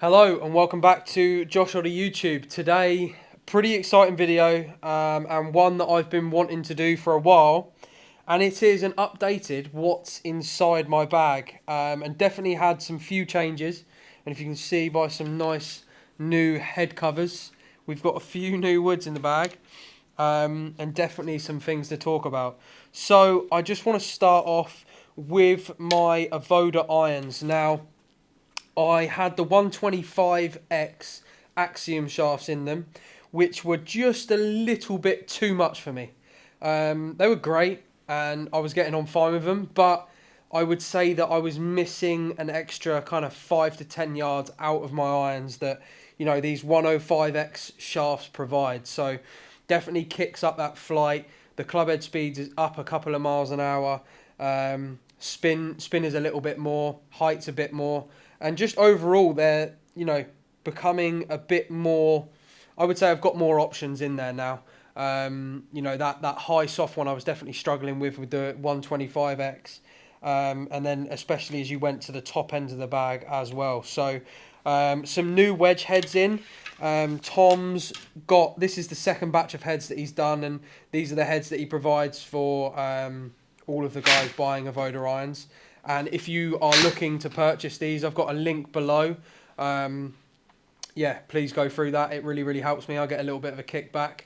Hello and welcome back to Josh on the YouTube. Today, pretty exciting video and one that I've been wanting to do for a while. And it is an updated what's inside my bag, and definitely had some few changes. And if you can see by some nice new head covers, we've got a few new woods in the bag, and definitely some things to talk about. So I just want to start off with my AVODA irons. Now, I had the 125X Axiom shafts in them, which were just a little bit too much for me. They were great and I was getting on fine with them, but I would say that I was missing an extra kind of 5 to 10 yards out of my irons that, these 105X shafts provide. So definitely kicks up that flight. The club head speeds is up a couple of miles an hour. Spin is a little bit more, height's a bit more, and just overall they're becoming a bit more. I would say I've got more options in there now. That high soft one I was definitely struggling with the 125X, and then especially as you went to the top end of the bag as well. So some new wedge heads in. Tom's got, this is the second batch of heads that he's done, and these are the heads that he provides for all of the guys buying AVODA irons. And if you are looking to purchase these, I've got a link below. Yeah, please go through that. It really helps me. I get a little bit of a kickback,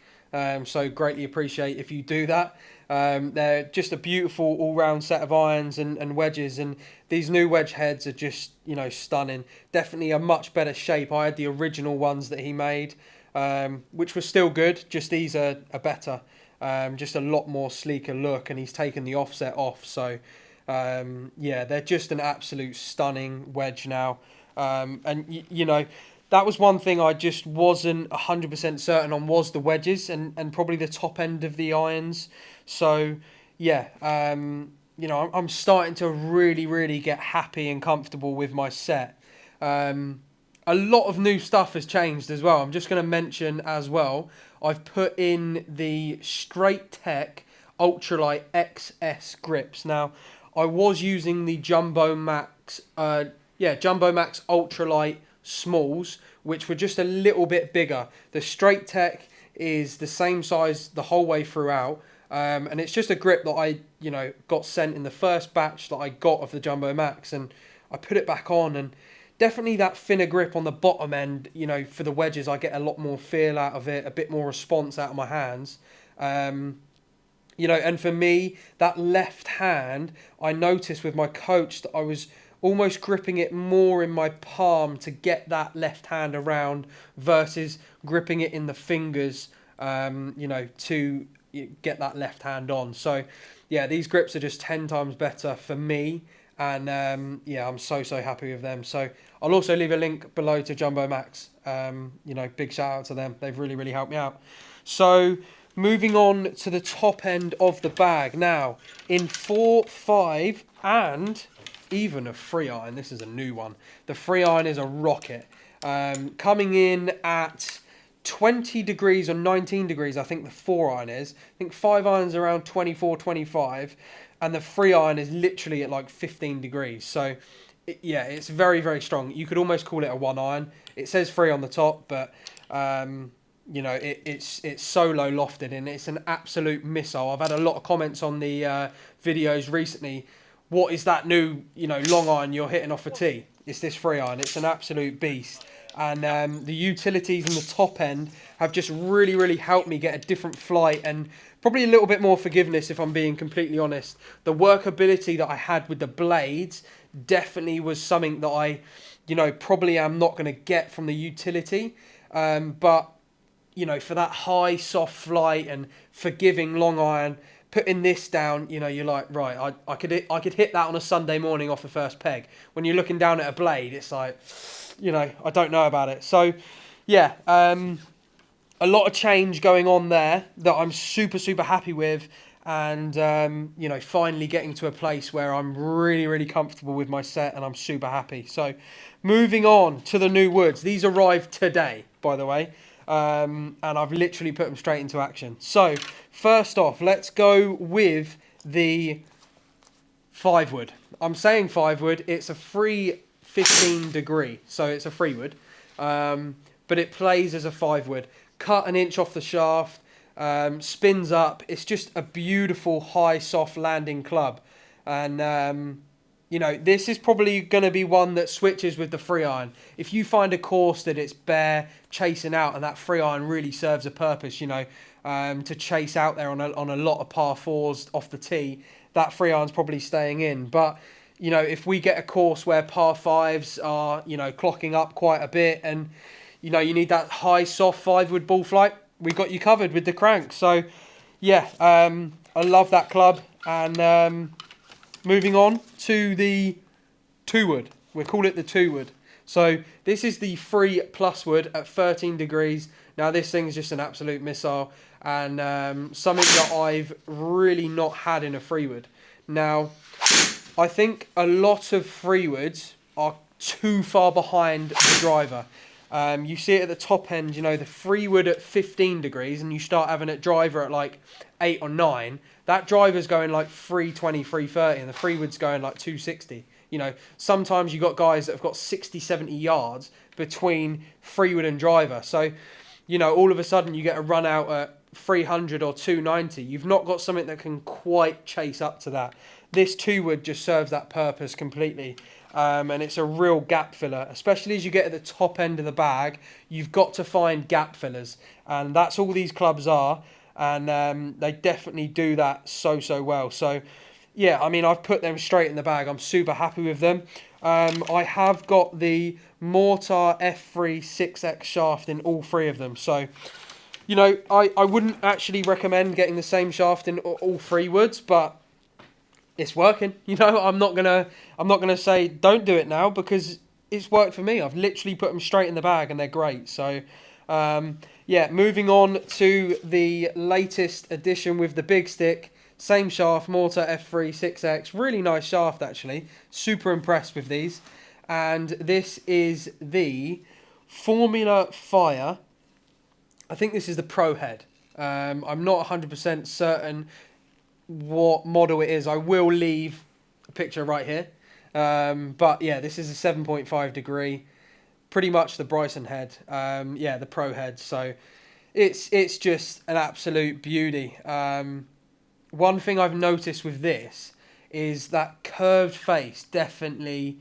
so greatly appreciate if you do that. They're just a beautiful all-round set of irons and wedges, and these new wedge heads are just stunning. Definitely a much better shape. I had the original ones that he made, which were still good, just these are better. Just a lot more sleeker look, and he's taken the offset off, so yeah, they're just an absolute stunning wedge now. And that was one thing I just wasn't 100% certain on, was the wedges and probably the top end of the irons. So yeah, I'm starting to really get happy and comfortable with my set. A lot of new stuff has changed as well. I'm just going to mention as well, I've put in the Straight Tech Ultralight XS grips. Now, I was using the Jumbo Max Ultralight Smalls, which were just a little bit bigger. The Straight Tech is the same size the whole way throughout, and it's just a grip that I got sent in the first batch that I got of the Jumbo Max, and I put it back on, and definitely that thinner grip on the bottom end. For the wedges, I get a lot more feel out of it, a bit more response out of my hands. And for me, that left hand, I noticed with my coach that I was almost gripping it more in my palm to get that left hand around versus gripping it in the fingers, to get that left hand on. So, yeah, these grips are just 10 times better for me. And, yeah, I'm so happy with them. So I'll also leave a link below to Jumbo Max. Big shout out to them. They've really helped me out. So moving on to the top end of the bag. Now, in 4, 5, and even a free iron. This is a new one. The free iron is a rocket. Coming in at 20 degrees or 19 degrees, I think the 4 iron is. I think 5 iron's around 24, 25. And the free iron is literally at like 15 degrees. So, yeah, it's very strong. You could almost call it a 1 iron. It says 3 on the top, but it's so low lofted and it's an absolute missile. I've had a lot of comments on the videos recently. What is that new long iron you're hitting off a tee? It's this 3 iron. It's an absolute beast. And the utilities in the top end have just really helped me get a different flight and probably a little bit more forgiveness, if I'm being completely honest. The workability that I had with the blades definitely was something that I, probably am not going to get from the utility. But, for that high, soft flight and forgiving long iron, putting this down, you're like, right, I could hit that on a Sunday morning off the first peg. When you're looking down at a blade, it's like, I don't know about it. So, yeah, a lot of change going on there that I'm super happy with, and finally getting to a place where I'm really comfortable with my set and I'm super happy. So, moving on to the new woods. These arrived today, by the way. And I've literally put them straight into action. So, first off, let's go with the 5 wood. I'm saying 5 wood. It's a free 15 degree, so it's a 3-wood, but it plays as a 5-wood. Cut an inch off the shaft, spins up. It's just a beautiful high soft landing club, and you know, this is probably going to be one that switches with the 3-iron. If you find a course that it's bare chasing out and that 3-iron really serves a purpose, you know, to chase out there on a lot of par 4s off the tee, that 3-iron's probably staying in. But, you know, if we get a course where par 5s are, you know, clocking up quite a bit and, you know, you need that high soft 5-wood ball flight, we got you covered with the KRANK. So, yeah, I love that club. And moving on to the 2-wood. We'll call it the 2-wood. So this is the 3+ wood at 13 degrees. Now this thing's just an absolute missile, and something that I've really not had in a 3-wood. Now, I think a lot of 3-woods are too far behind the driver. You see it at the top end, you know, the 3-wood at 15 degrees, and you start having a driver at like 8 or 9. That driver's going like 320, 330, and the 3-wood's going like 260. You know, sometimes you got guys that have got 60, 70 yards between 3-wood and driver. So, you know, all of a sudden you get a run out at 300 or 290. You've not got something that can quite chase up to that. This 2-wood just serves that purpose completely. And it's a real gap filler, especially as you get at the top end of the bag. You've got to find gap fillers, and that's all these clubs are. And they definitely do that so well. So, yeah, I mean, I've put them straight in the bag. I'm super happy with them. I have got the Mortar F3 6X shaft in all 3 of them. So, you know, I wouldn't actually recommend getting the same shaft in all 3 woods, but it's working. You know, I'm not gonna say don't do it now, because it's worked for me. I've literally put them straight in the bag and they're great. So, yeah, moving on to the latest addition with the big stick. Same shaft, Mortar F3 6X. Really nice shaft, actually. Super impressed with these. And this is the Formula Fire. I think this is the Pro Head. I'm not 100% certain what model it is. I will leave a picture right here. But, yeah, this is a 7.5 degree. Pretty much the Bryson head. Yeah, the Pro Head. So it's just an absolute beauty. One thing I've noticed with this is that curved face definitely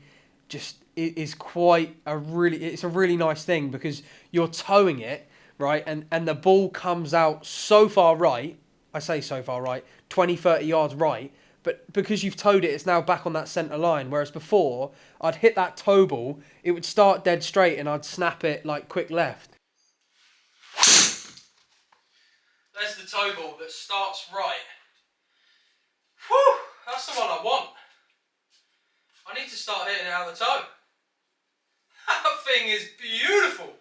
just is quite it's a really nice thing, because you're towing it, right, and the ball comes out so far right. I say so far right, 20, 30 yards right, but because you've towed it, it's now back on that centre line, whereas before I'd hit that tow ball, it would start dead straight and I'd snap it like quick left. There's the tow ball that starts right. Whew, that's the one I want. I need to start hitting it out of the toe. That thing is beautiful.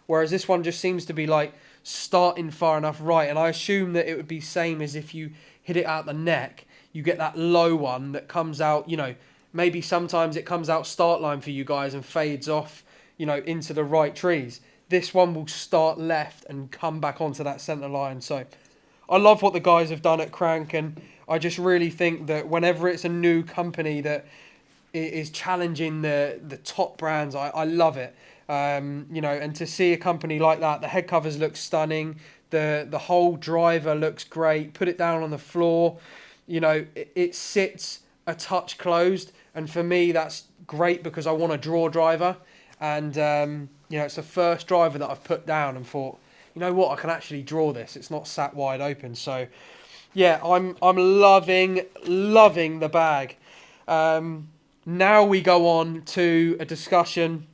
Whereas this one just seems to be like starting far enough right, and I assume that it would be same as if you hit it out the neck. You get that low one that comes out, you know, maybe sometimes it comes out start line for you guys and fades off, you know, into the right trees. This one will start left and come back onto that centre line. So I love what the guys have done at KRANK, and I just really think that whenever it's a new company that is challenging the top brands, I love it. You know, and to see a company like that, the head covers look stunning, the whole driver looks great. Put it down on the floor, you know, it sits a touch closed, and for me that's great because I want a draw driver, and you know, it's the first driver that I've put down and thought, you know what, I can actually draw this. It's not sat wide open. So yeah, I'm loving the bag. Now we go on to a discussion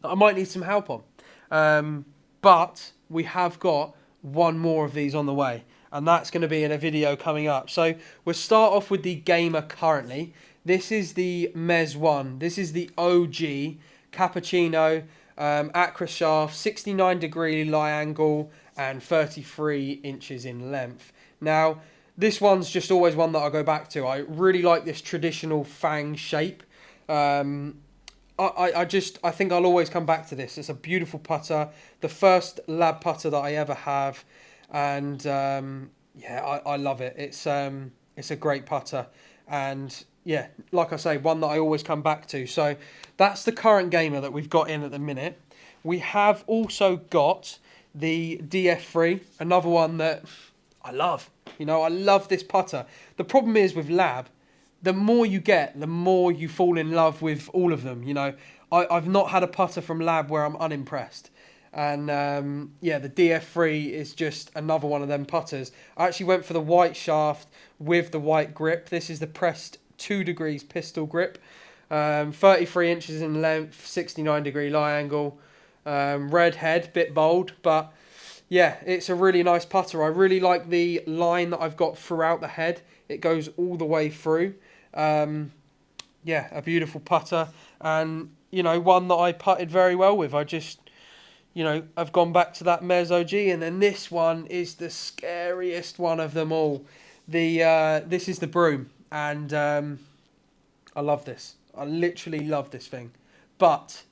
that I might need some help on. But we have got one more of these on the way, and that's going to be in a video coming up. So we'll start off with the Gamer currently. This is the Mez 1. This is the OG Cappuccino Acra shaft, 69 degree lie angle and 33 inches in length. Now, this one's just always one that I go back to. I really like this traditional fang shape. I think I'll always come back to this. It's a beautiful putter, the first lab putter that I ever have, and yeah, I love it. It's a great putter, and yeah, like I say, one that I always come back to. So that's the current gamer that we've got in at the minute. We have also got the DF3, another one that I love. You know, I love this putter. The problem is with Lab, the more you get, the more you fall in love with all of them. You know, I've not had a putter from Lab where I'm unimpressed. And yeah, the DF3 is just another one of them putters. I actually went for the white shaft with the white grip. This is the pressed 2 degrees pistol grip. 33 inches in length, 69-degree lie angle. Red head, bit bold, but yeah, it's a really nice putter. I really like the line that I've got throughout the head. It goes all the way through. Yeah, a beautiful putter, and you know, one that I putted very well with. I just, you know, I've gone back to that Mezzo G, and then this one is the scariest one of them all. This is the Broom, and I love this. I literally love this thing, but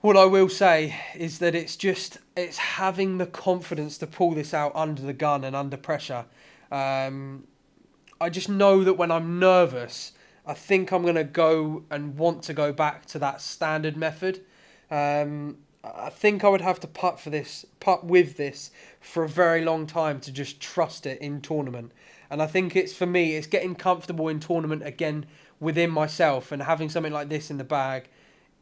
what I will say is that it's having the confidence to pull this out under the gun and under pressure. I just know that when I'm nervous, I think I'm going to go and want to go back to that standard method. I think I would have to putt with this for a very long time to just trust it in tournament. And I think for me, it's getting comfortable in tournament again within myself, and having something like this in the bag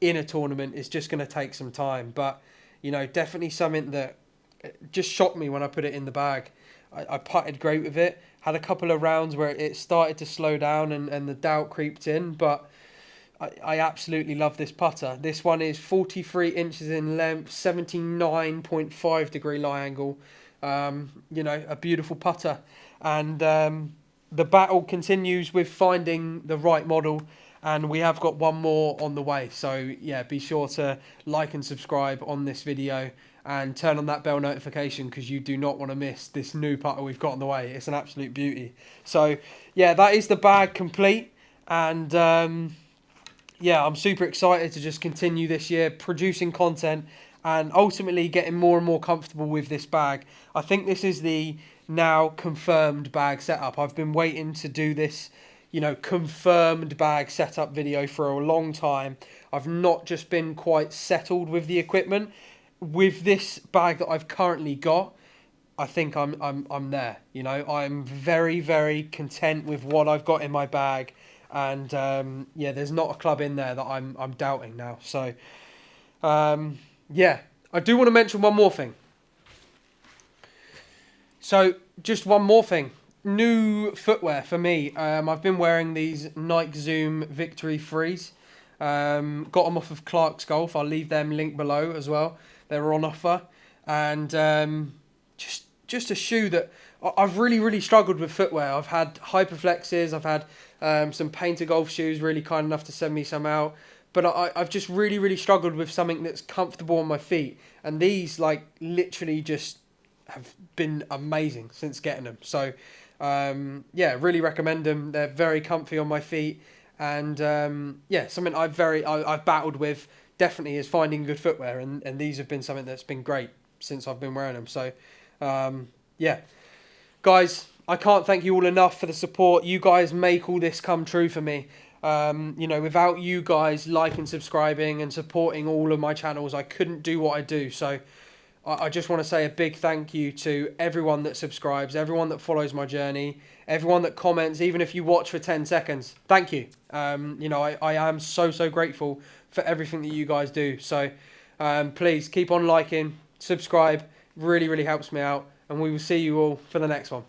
in a tournament is just going to take some time. But, you know, definitely something that just shocked me when I put it in the bag. I putted great with it. Had a couple of rounds where it started to slow down and the doubt creeped in, but I absolutely love this putter. This one is 43 inches in length, 79.5 degree lie angle. You know, a beautiful putter. And the battle continues with finding the right model, and we have got one more on the way. So yeah, be sure to like and subscribe on this video and turn on that bell notification, because you do not want to miss this new putter we've got on the way. It's an absolute beauty. So yeah, that is the bag complete, and yeah, I'm super excited to just continue this year producing content and ultimately getting more and more comfortable with this bag. I think this is the now confirmed bag setup. I've been waiting to do this, you know, confirmed bag setup video for a long time. I've not just been quite settled with the equipment. With this bag that I've currently got, I think I'm there. You know, I'm very, very content with what I've got in my bag. And yeah, there's not a club in there that I'm doubting now. So yeah, I do want to mention one more thing. So just one more thing. New footwear for me. I've been wearing these Nike Zoom Victory 3s. Got them off of Clark's Golf. I'll leave them linked below as well. They were on offer. And just a shoe that I've really struggled with footwear. I've had Hyperflexes. I've had some Painter Golf shoes, really kind enough to send me some out. But I've just really struggled with something that's comfortable on my feet. And these, like, literally just have been amazing since getting them. So yeah, really recommend them. They're very comfy on my feet. And yeah, something I've battled with definitely is finding good footwear. And these have been something that's been great since I've been wearing them. So yeah, guys, I can't thank you all enough for the support. You guys make all this come true for me. You know, without you guys liking, subscribing and supporting all of my channels, I couldn't do what I do. So I just want to say a big thank you to everyone that subscribes, everyone that follows my journey, everyone that comments, even if you watch for 10 seconds. Thank you. You know, I am so grateful for everything that you guys do. So please keep on liking, subscribe. Really helps me out. And we will see you all for the next one.